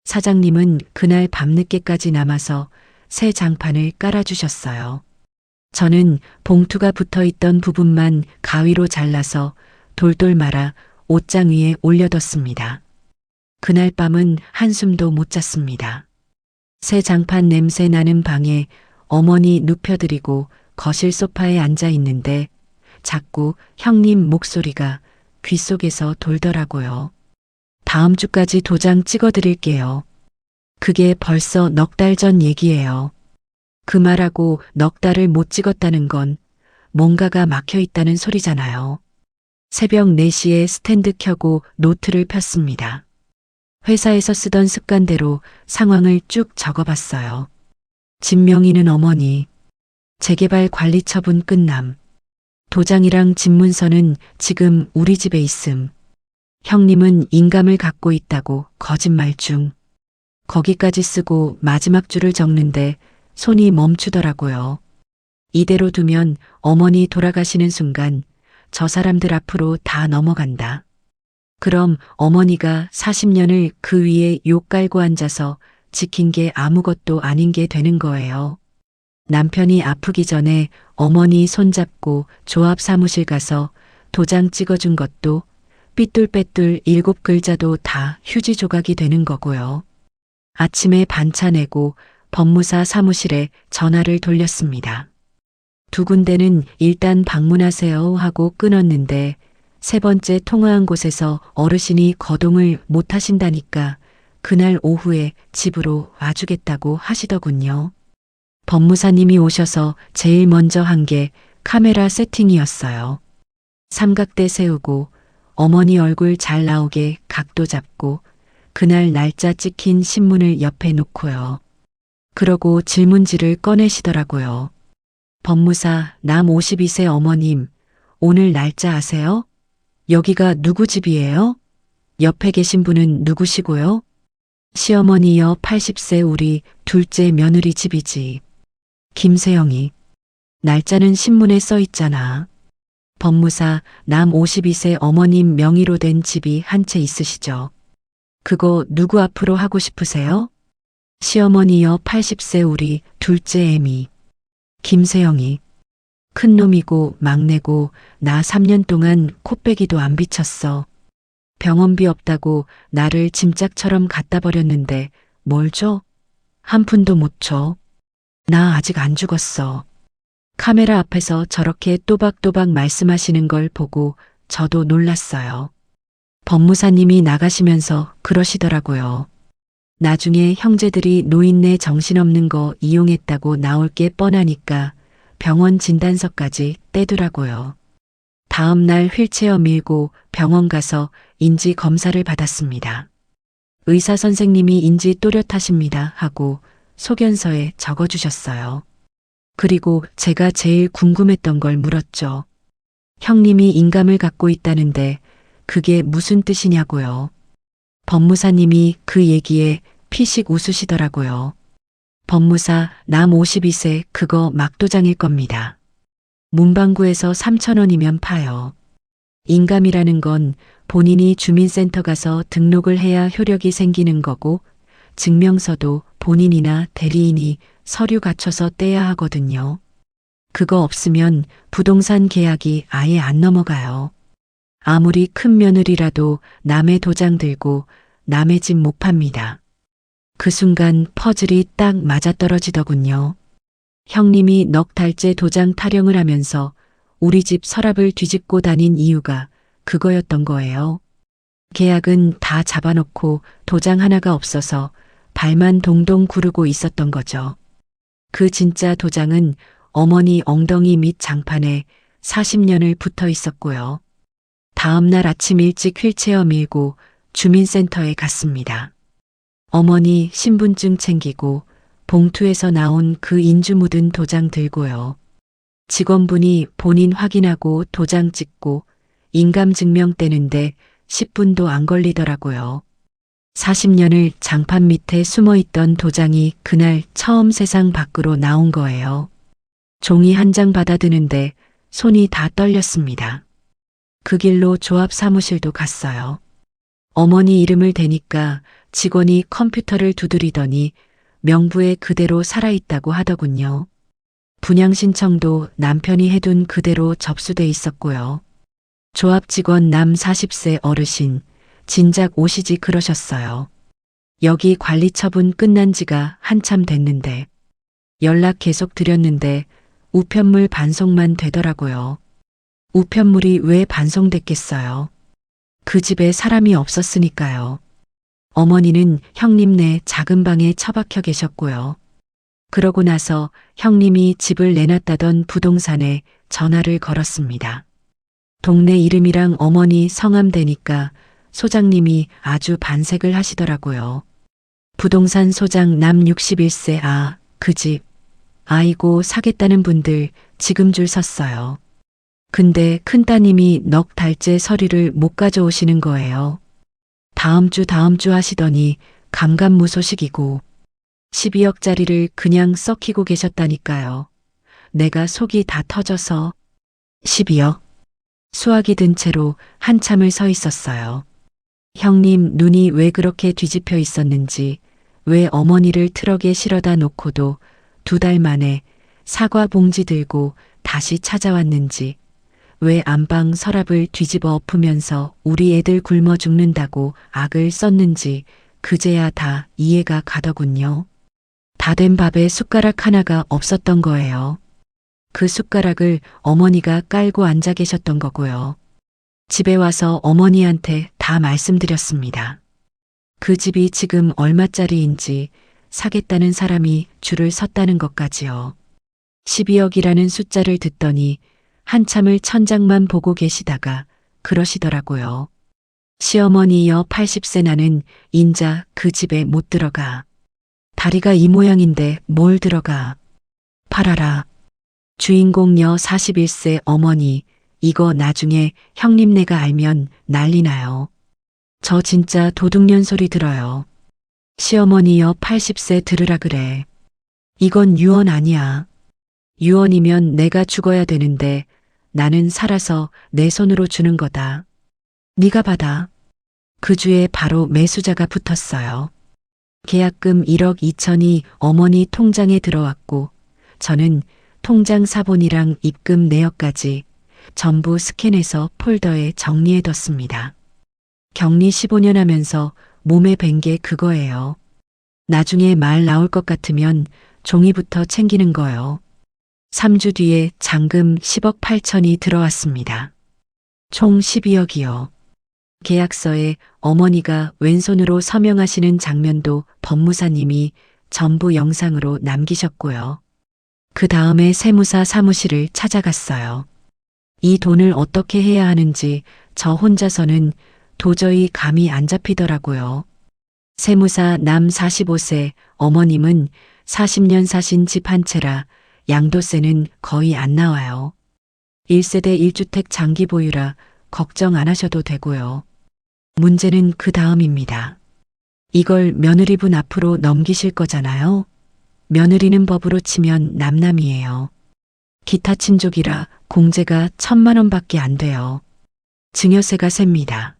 사장님은 그날 밤늦게까지 남아서 새 장판을 깔아주셨어요. 저는 봉투가 붙어 있던 부분만 가위로 잘라서 돌돌 말아 옷장 위에 올려뒀습니다. 그날 밤은 한숨도 못 잤습니다. 새 장판 냄새 나는 방에 어머니 눕혀드리고 거실 소파에 앉아 있는데 자꾸 형님 목소리가 귓속에서 돌더라고요. 다음 주까지 도장 찍어드릴게요. 그게 벌써 넉 달 전 얘기예요. 그 말하고 넉 달을 못 찍었다는 건 뭔가가 막혀 있다는 소리잖아요. 새벽 4시에 스탠드 켜고 노트를 폈습니다. 회사에서 쓰던 습관대로 상황을 쭉 적어봤어요. 집 명의는 어머니, 재개발 관리 처분 끝남, 도장이랑 집문서는 지금 우리 집에 있음. 형님은 인감을 갖고 있다고 거짓말 중. 거기까지 쓰고 마지막 줄을 적는데 손이 멈추더라고요. 이대로 두면 어머니 돌아가시는 순간 저 사람들 앞으로 다 넘어간다. 그럼 어머니가 40년을 그 위에 욕 깔고 앉아서 지킨 게 아무것도 아닌 게 되는 거예요. 남편이 아프기 전에 어머니 손잡고 조합 사무실 가서 도장 찍어준 것도 삐뚤빼뚤 7글자도 다 휴지 조각이 되는 거고요. 아침에 반차 내고 법무사 사무실에 전화를 돌렸습니다. 두 군데는 일단 방문하세요 하고 끊었는데 세 번째 통화한 곳에서 어르신이 거동을 못 하신다니까 그날 오후에 집으로 와주겠다고 하시더군요. 법무사님이 오셔서 제일 먼저 한 게 카메라 세팅이었어요. 삼각대 세우고 어머니 얼굴 잘 나오게 각도 잡고 그날 날짜 찍힌 신문을 옆에 놓고요. 그러고 질문지를 꺼내시더라고요. 법무사 남 52세 어머님, 오늘 날짜 아세요? 여기가 누구 집이에요? 옆에 계신 분은 누구시고요? 시어머니여 80세 우리 둘째 며느리 집이지. 김세영이. 날짜는 신문에 써 있잖아. 법무사 남 52세 어머님 명의로 된 집이 한 채 있으시죠? 그거 누구 앞으로 하고 싶으세요? 시어머니여 80세 우리 둘째 애미. 김세영이. 큰 놈이고 막내고 나 3년 동안 코빼기도 안 비쳤어. 병원비 없다고 나를 짐짝처럼 갖다 버렸는데 뭘 줘? 한 푼도 못 줘. 나 아직 안 죽었어. 카메라 앞에서 저렇게 또박또박 말씀하시는 걸 보고 저도 놀랐어요. 법무사님이 나가시면서 그러시더라고요. 나중에 형제들이 노인네 정신없는 거 이용했다고 나올 게 뻔하니까 병원 진단서까지 떼두라고요. 다음 날 휠체어 밀고 병원 가서 인지 검사를 받았습니다. 의사 선생님이 인지 또렷하십니다 하고 소견서에 적어주셨어요. 그리고 제가 제일 궁금했던 걸 물었죠. 형님이 인감을 갖고 있다는데 그게 무슨 뜻이냐고요. 법무사님이 그 얘기에 피식 웃으시더라고요. 법무사 남 52세 그거 막도장일 겁니다. 문방구에서 3,000원이면 파요. 인감이라는 건 본인이 주민센터 가서 등록을 해야 효력이 생기는 거고 증명서도 본인이나 대리인이 서류 갖춰서 떼야 하거든요. 그거 없으면 부동산 계약이 아예 안 넘어가요. 아무리 큰 며느리라도 남의 도장 들고 남의 집 못 팝니다. 그 순간 퍼즐이 딱 맞아떨어지더군요. 형님이 넉 달째 도장 타령을 하면서 우리 집 서랍을 뒤집고 다닌 이유가 그거였던 거예요. 계약은 다 잡아놓고 도장 하나가 없어서 발만 동동 구르고 있었던 거죠. 그 진짜 도장은 어머니 엉덩이 밑 장판에 40년을 붙어 있었고요. 다음 날 아침 일찍 휠체어 밀고 주민센터에 갔습니다. 어머니 신분증 챙기고 봉투에서 나온 그 인주 묻은 도장 들고요. 직원분이 본인 확인하고 도장 찍고 인감증명 떼는데 10분도 안 걸리더라고요. 40년을 장판 밑에 숨어있던 도장이 그날 처음 세상 밖으로 나온 거예요. 종이 한 장 받아드는데 손이 다 떨렸습니다. 그 길로 조합 사무실도 갔어요. 어머니 이름을 대니까 직원이 컴퓨터를 두드리더니 명부에 그대로 살아있다고 하더군요. 분양 신청도 남편이 해둔 그대로 접수돼 있었고요. 조합 직원 남 40세 어르신, 진작 오시지 그러셨어요. 여기 관리 처분 끝난 지가 한참 됐는데 연락 계속 드렸는데 우편물 반송만 되더라고요. 우편물이 왜 반송됐겠어요? 그 집에 사람이 없었으니까요. 어머니는 형님네 작은 방에 처박혀 계셨고요. 그러고 나서 형님이 집을 내놨다던 부동산에 전화를 걸었습니다. 동네 이름이랑 어머니 성함 대니까 소장님이 아주 반색을 하시더라고요. 부동산 소장 남 61세 그 집. 아이고 사겠다는 분들 지금 줄 섰어요. 근데 큰따님이 넉 달째 서류를 못 가져오시는 거예요. 다음 주 하시더니 감감무소식이고 12억짜리를 그냥 썩히고 계셨다니까요. 내가 속이 다 터져서 12억. 수화기 든 채로 한참을 서 있었어요. 형님 눈이 왜 그렇게 뒤집혀 있었는지, 왜 어머니를 트럭에 실어다 놓고도 2달 만에 사과 봉지 들고 다시 찾아왔는지, 왜 안방 서랍을 뒤집어 엎으면서 우리 애들 굶어 죽는다고 악을 썼는지 그제야 다 이해가 가더군요. 다 된 밥에 숟가락 하나가 없었던 거예요. 그 숟가락을 어머니가 깔고 앉아 계셨던 거고요. 집에 와서 어머니한테 다 말씀드렸습니다. 그 집이 지금 얼마짜리인지 사겠다는 사람이 줄을 섰다는 것까지요. 12억이라는 숫자를 듣더니 한참을 천장만 보고 계시다가 그러시더라고요. 시어머니여 80세 나는 인자 그 집에 못 들어가. 다리가 이 모양인데 뭘 들어가. 팔아라. 주인공여 41세 어머니 이거 나중에 형님네가 알면 난리 나요. 저 진짜 도둑년 소리 들어요. 시어머니여 80세 들으라 그래. 이건 유언 아니야. 유언이면 내가 죽어야 되는데 나는 살아서 내 손으로 주는 거다. 네가 받아. 그 주에 바로 매수자가 붙었어요. 계약금 1억 2천이 어머니 통장에 들어왔고 저는 통장 사본이랑 입금 내역까지 전부 스캔해서 폴더에 정리해뒀습니다. 격리 15년 하면서 몸에 밴 게 그거예요. 나중에 말 나올 것 같으면 종이부터 챙기는 거요. 3주 뒤에 잔금 10억 8천이 들어왔습니다. 총 12억이요. 계약서에 어머니가 왼손으로 서명하시는 장면도 법무사님이 전부 영상으로 남기셨고요. 그 다음에 세무사 사무실을 찾아갔어요. 이 돈을 어떻게 해야 하는지 저 혼자서는 도저히 감이 안 잡히더라고요. 세무사 남 45세 어머님은 40년 사신 집 한 채라 양도세는 거의 안 나와요. 1세대 1주택 장기 보유라 걱정 안 하셔도 되고요. 문제는 그 다음입니다. 이걸 며느리분 앞으로 넘기실 거잖아요. 며느리는 법으로 치면 남남이에요. 기타 친족이라 공제가 1,000만 원밖에 안 돼요. 증여세가 셉니다.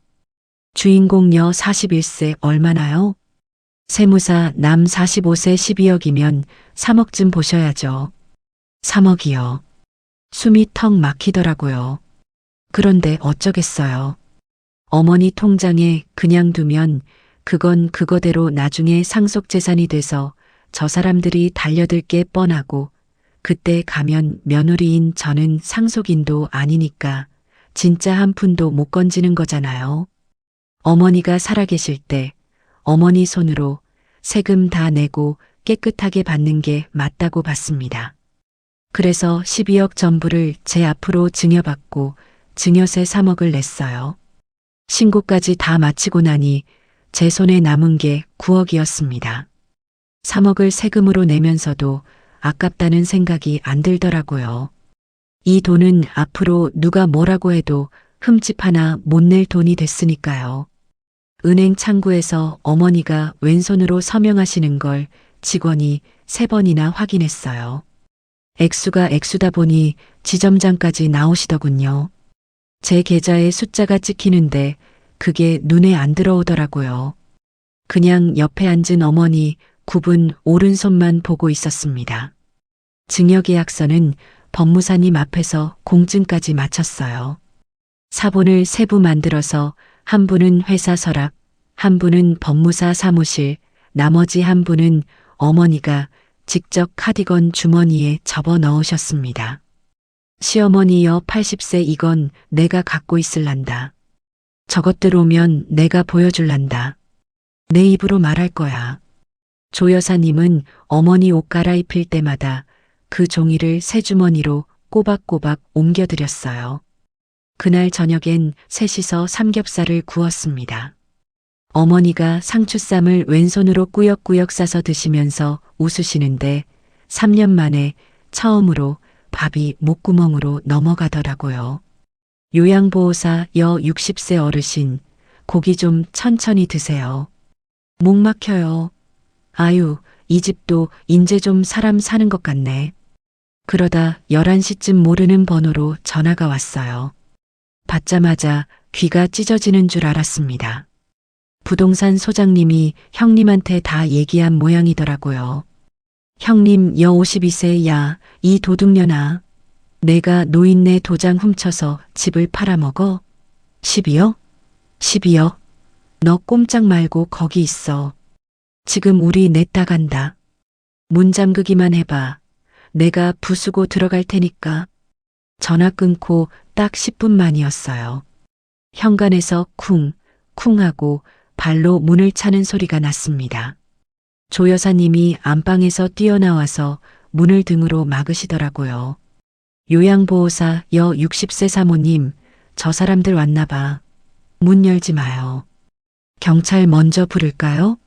주인공여 41세 얼마나요? 세무사 남 45세 12억이면 3억쯤 보셔야죠. 3억이요. 숨이 턱 막히더라고요. 그런데 어쩌겠어요. 어머니 통장에 그냥 두면 그건 그거대로 나중에 상속재산이 돼서 저 사람들이 달려들 게 뻔하고 그때 가면 며느리인 저는 상속인도 아니니까 진짜 한 푼도 못 건지는 거잖아요. 어머니가 살아계실 때 어머니 손으로 세금 다 내고 깨끗하게 받는 게 맞다고 봤습니다. 그래서 12억 전부를 제 앞으로 증여받고 증여세 3억을 냈어요. 신고까지 다 마치고 나니 제 손에 남은 게 9억이었습니다. 3억을 세금으로 내면서도 아깝다는 생각이 안 들더라고요. 이 돈은 앞으로 누가 뭐라고 해도 흠집 하나 못 낼 돈이 됐으니까요. 은행 창구에서 어머니가 왼손으로 서명하시는 걸 직원이 3번이나 확인했어요. 액수가 액수다 보니 지점장까지 나오시더군요. 제 계좌에 숫자가 찍히는데 그게 눈에 안 들어오더라고요. 그냥 옆에 앉은 어머니 굽은 오른손만 보고 있었습니다. 증여계약서는 법무사님 앞에서 공증까지 마쳤어요. 사본을 3부 만들어서 한 부는 회사 서랍, 한 부는 법무사 사무실, 나머지 한 부는 어머니가 직접 카디건 주머니에 접어 넣으셨습니다. 시어머니여 80세 이건 내가 갖고 있을란다. 저것들 오면 내가 보여줄란다. 내 입으로 말할 거야. 조 여사님은 어머니 옷 갈아입힐 때마다 그 종이를 새 주머니로 꼬박꼬박 옮겨드렸어요. 그날 저녁엔 셋이서 삼겹살을 구웠습니다. 어머니가 상추쌈을 왼손으로 꾸역꾸역 싸서 드시면서 웃으시는데 3년 만에 처음으로 밥이 목구멍으로 넘어가더라고요. 요양보호사 여 60세 어르신, 고기 좀 천천히 드세요. 목 막혀요. 아유, 이 집도 인제 좀 사람 사는 것 같네. 그러다 11시쯤 모르는 번호로 전화가 왔어요. 받자마자 귀가 찢어지는 줄 알았습니다. 부동산 소장님이 형님한테 다 얘기한 모양이더라고요. 형님 여 52세야, 이 도둑년아. 내가 노인네 도장 훔쳐서 집을 팔아먹어? 12억? 12억? 너 꼼짝 말고 거기 있어. 지금 우리 냈다 간다. 문 잠그기만 해봐. 내가 부수고 들어갈 테니까. 전화 끊고 딱 10분 만이었어요. 현관에서 쿵, 쿵 하고 발로 문을 차는 소리가 났습니다. 조 여사님이 안방에서 뛰어나와서 문을 등으로 막으시더라고요. 요양보호사 여 60세 사모님, 저 사람들 왔나 봐. 문 열지 마요. 경찰 먼저 부를까요?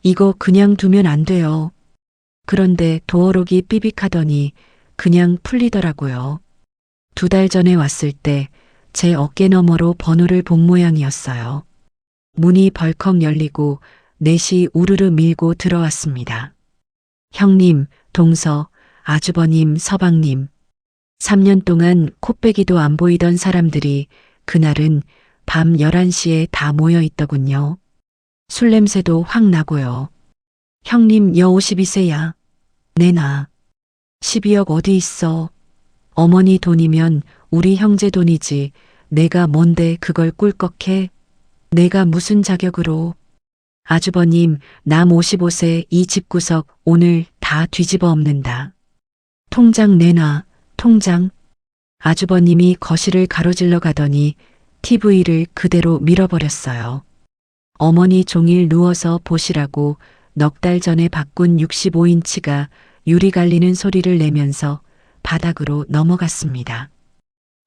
이거 그냥 두면 안 돼요. 그런데 도어록이 삐빅하더니 그냥 풀리더라고요. 2달 전에 왔을 때 제 어깨 너머로 번호를 본 모양이었어요. 문이 벌컥 열리고 넷이 우르르 밀고 들어왔습니다. 형님, 동서, 아주버님, 서방님. 3년 동안 코빼기도 안 보이던 사람들이 그날은 밤 11시에 다 모여 있더군요. 술 냄새도 확 나고요. 형님 여 52세야. 내놔. 12억 어디 있어. 어머니 돈이면 우리 형제 돈이지. 내가 뭔데 그걸 꿀꺽해. 내가 무슨 자격으로. 아주버님, 남 55세 이 집구석 오늘 다 뒤집어 엎는다. 통장 내놔. 통장. 아주버님이 거실을 가로질러 가더니 TV를 그대로 밀어버렸어요. 어머니 종일 누워서 보시라고 넉 달 전에 바꾼 65인치가 유리 갈리는 소리를 내면서 바닥으로 넘어갔습니다.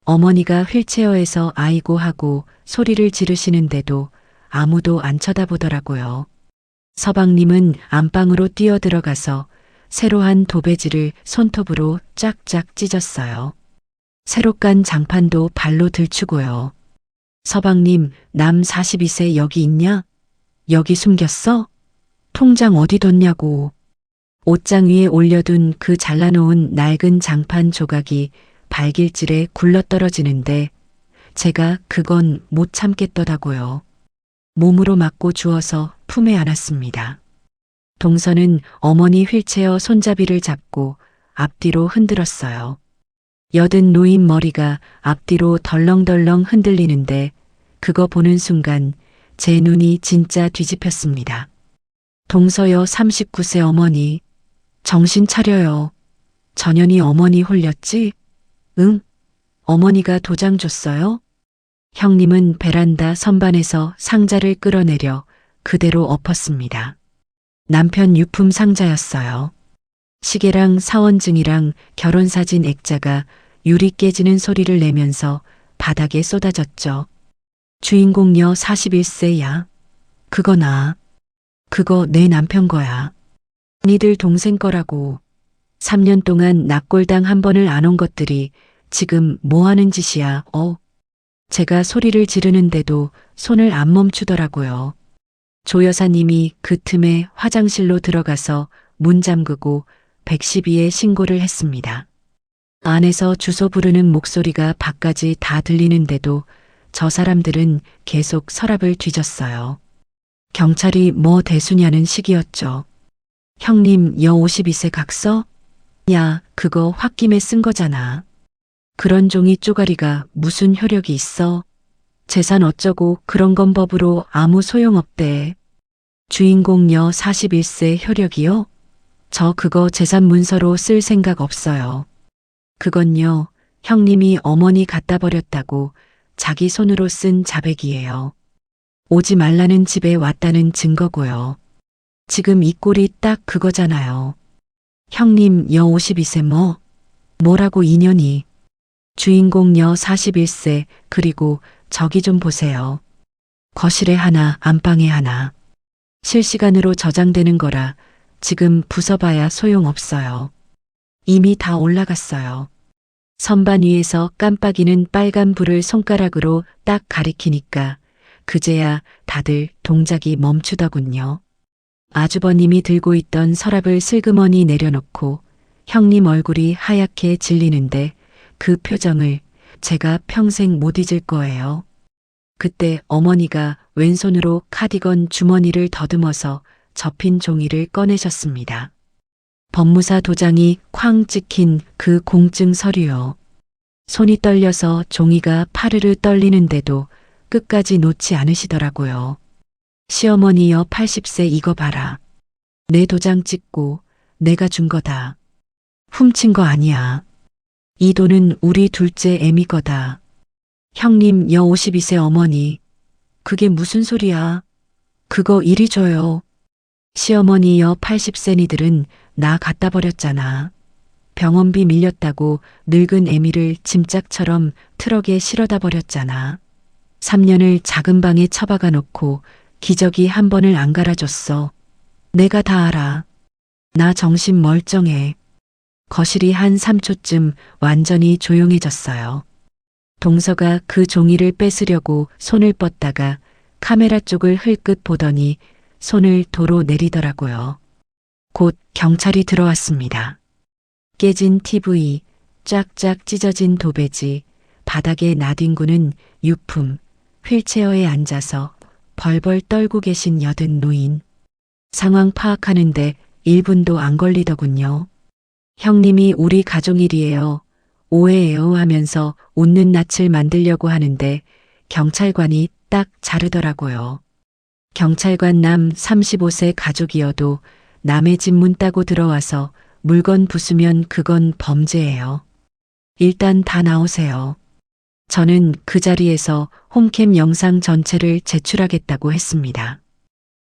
어머니가 휠체어에서 아이고 하고 소리를 지르시는데도 아무도 안 쳐다보더라고요. 서방님은 안방으로 뛰어들어가서 새로 한 도배지를 손톱으로 쫙쫙 찢었어요. 새로 깐 장판도 발로 들추고요. 서방님, 남 42세 여기 있냐? 여기 숨겼어? 통장 어디 뒀냐고. 옷장 위에 올려둔 그 잘라놓은 낡은 장판 조각이 발길질에 굴러떨어지는데 제가 그건 못 참겠더라고요. 몸으로 맞고 주워서 품에 안았습니다. 동서는 어머니 휠체어 손잡이를 잡고 앞뒤로 흔들었어요. 여든 노인 머리가 앞뒤로 덜렁덜렁 흔들리는데 그거 보는 순간 제 눈이 진짜 뒤집혔습니다. 동서여 39세 어머니, 정신 차려요. 전현이 어머니 홀렸지? 응? 어머니가 도장 줬어요? 형님은 베란다 선반에서 상자를 끌어내려 그대로 엎었습니다. 남편 유품 상자였어요. 시계랑 사원증이랑 결혼사진 액자가 유리 깨지는 소리를 내면서 바닥에 쏟아졌죠. 주인공녀 41세야. 그거 나. 그거 내 남편 거야. 니들 동생 거라고. 3년 동안 납골당 한 번을 안 온 것들이 지금 뭐 하는 짓이야, 제가 소리를 지르는데도 손을 안 멈추더라고요. 조 여사님이 그 틈에 화장실로 들어가서 문 잠그고 112에 신고를 했습니다. 안에서 주소 부르는 목소리가 밖까지 다 들리는데도 저 사람들은 계속 서랍을 뒤졌어요. 경찰이 뭐 대수냐는 식이었죠. 형님 여 52세 각서? 야, 그거 홧김에 쓴 거잖아. 그런 종이 쪼가리가 무슨 효력이 있어? 재산 어쩌고 그런 건 법으로 아무 소용없대. 주인공 여 41세 효력이요? 저 그거 재산 문서로 쓸 생각 없어요. 그건요, 형님이 어머니 갖다 버렸다고 자기 손으로 쓴 자백이에요. 오지 말라는 집에 왔다는 증거고요. 지금 이 꼴이 딱 그거잖아요. 형님 여 52세 뭐라고 2년이. 주인공 여 41세 그리고 저기 좀 보세요. 거실에 하나, 안방에 하나. 실시간으로 저장되는 거라 지금 부숴봐야 소용없어요. 이미 다 올라갔어요. 선반 위에서 깜빡이는 빨간 불을 손가락으로 딱 가리키니까 그제야 다들 동작이 멈추더군요. 아주버님이 들고 있던 서랍을 슬그머니 내려놓고 형님 얼굴이 하얗게 질리는데 그 표정을 제가 평생 못 잊을 거예요. 그때 어머니가 왼손으로 카디건 주머니를 더듬어서 접힌 종이를 꺼내셨습니다. 법무사 도장이 쾅 찍힌 그 공증 서류요. 손이 떨려서 종이가 파르르 떨리는데도 끝까지 놓지 않으시더라고요. 시어머니여 80세 이거 봐라. 내 도장 찍고 내가 준 거다. 훔친 거 아니야. 이 돈은 우리 둘째 애미 거다. 형님 여 52세 어머니. 그게 무슨 소리야. 그거 이리 줘요. 시어머니 여 80세 니들은 나 갖다 버렸잖아. 병원비 밀렸다고 늙은 애미를 짐짝처럼 트럭에 실어다 버렸잖아. 3년을 작은 방에 처박아 놓고 기저귀 한 번을 안 갈아줬어. 내가 다 알아. 나 정신 멀쩡해. 거실이 한 3초쯤 완전히 조용해졌어요. 동서가 그 종이를 뺏으려고 손을 뻗다가 카메라 쪽을 흘끗 보더니 손을 도로 내리더라고요. 곧 경찰이 들어왔습니다. 깨진 TV, 쫙쫙 찢어진 도배지, 바닥에 나뒹구는 유품, 휠체어에 앉아서 벌벌 떨고 계신 여든 노인. 상황 파악하는데 1분도 안 걸리더군요. 형님이 우리 가족 일이에요. 오해해요 하면서 웃는 낯을 만들려고 하는데 경찰관이 딱 자르더라고요. 경찰관 남 35세 가족이어도 남의 집 문 따고 들어와서 물건 부수면 그건 범죄예요. 일단 다 나오세요. 저는 그 자리에서 홈캠 영상 전체를 제출하겠다고 했습니다.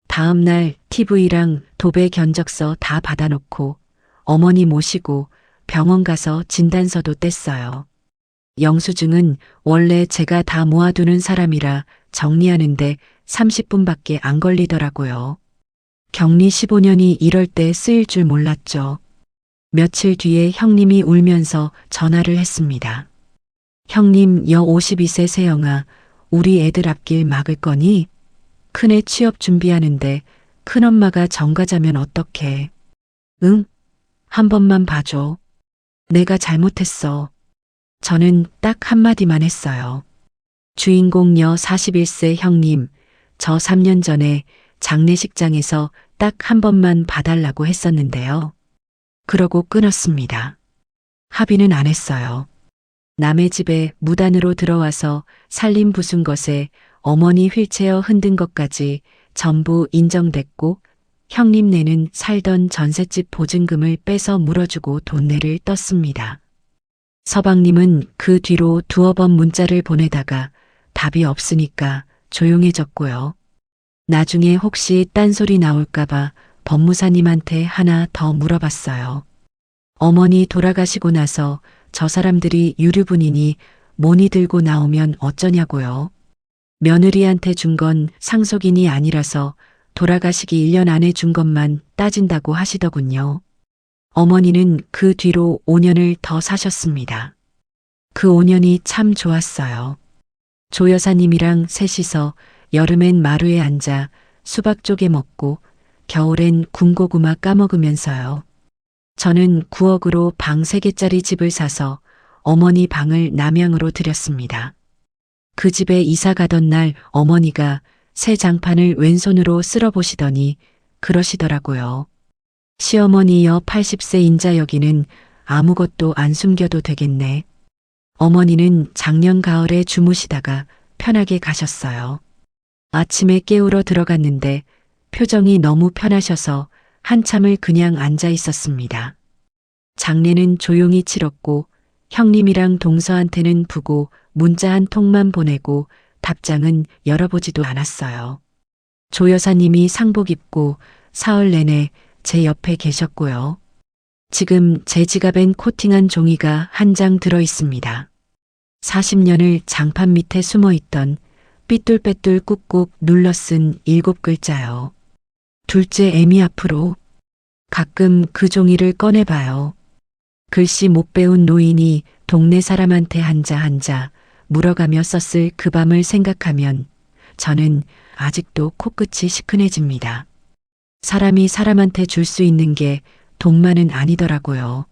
다음 날 TV랑 도배 견적서 다 받아놓고 어머니 모시고 병원 가서 진단서도 뗐어요. 영수증은 원래 제가 다 모아두는 사람이라 정리하는데 30분밖에 안 걸리더라고요. 격리 15년이 이럴 때 쓰일 줄 몰랐죠. 며칠 뒤에 형님이 울면서 전화를 했습니다. 형님 여 52세 세영아, 우리 애들 앞길 막을 거니? 큰애 취업 준비하는데 큰엄마가 정가자면 어떡해. 응? 한 번만 봐줘. 내가 잘못했어. 저는 딱 한마디만 했어요. 주인공 여 41세 형님, 저 3년 전에 장례식장에서 딱 한 번만 봐달라고 했었는데요. 그러고 끊었습니다. 합의는 안 했어요. 남의 집에 무단으로 들어와서 살림 부순 것에 어머니 휠체어 흔든 것까지 전부 인정됐고 형님네는 살던 전셋집 보증금을 빼서 물어주고 돈내를 떴습니다. 서방님은 그 뒤로 두어 번 문자를 보내다가 답이 없으니까 조용해졌고요. 나중에 혹시 딴소리 나올까봐 법무사님한테 하나 더 물어봤어요. 어머니 돌아가시고 나서 저 사람들이 유류분이니 모니 들고 나오면 어쩌냐고요. 며느리한테 준 건 상속인이 아니라서 돌아가시기 1년 안에 준 것만 따진다고 하시더군요. 어머니는 그 뒤로 5년을 더 사셨습니다. 그 5년이 참 좋았어요. 조 여사님이랑 셋이서 여름엔 마루에 앉아 수박 쪼개 먹고 겨울엔 군고구마 까먹으면서요. 저는 9억으로 방 3개짜리 집을 사서 어머니 방을 남양으로 드렸습니다. 그 집에 이사 가던 날 어머니가 새 장판을 왼손으로 쓸어보시더니 그러시더라고요. 시어머니여 80세 인자 여기는 아무것도 안 숨겨도 되겠네. 어머니는 작년 가을에 주무시다가 편하게 가셨어요. 아침에 깨우러 들어갔는데 표정이 너무 편하셔서 한참을 그냥 앉아 있었습니다. 장례는 조용히 치렀고 형님이랑 동서한테는 부고 문자 한 통만 보내고 답장은 열어보지도 않았어요. 조 여사님이 상복 입고 사흘 내내 제 옆에 계셨고요. 지금 제 지갑엔 코팅한 종이가 한 장 들어 있습니다. 40년을 장판 밑에 숨어 있던 삐뚤빼뚤 꾹꾹 눌러 쓴 7글자요. 둘째 애미 앞으로. 가끔 그 종이를 꺼내봐요. 글씨 못 배운 노인이 동네 사람한테 한자 물어가며 썼을 그 밤을 생각하면 저는 아직도 코끝이 시큰해집니다. 사람이 사람한테 줄 수 있는 게 돈만은 아니더라고요.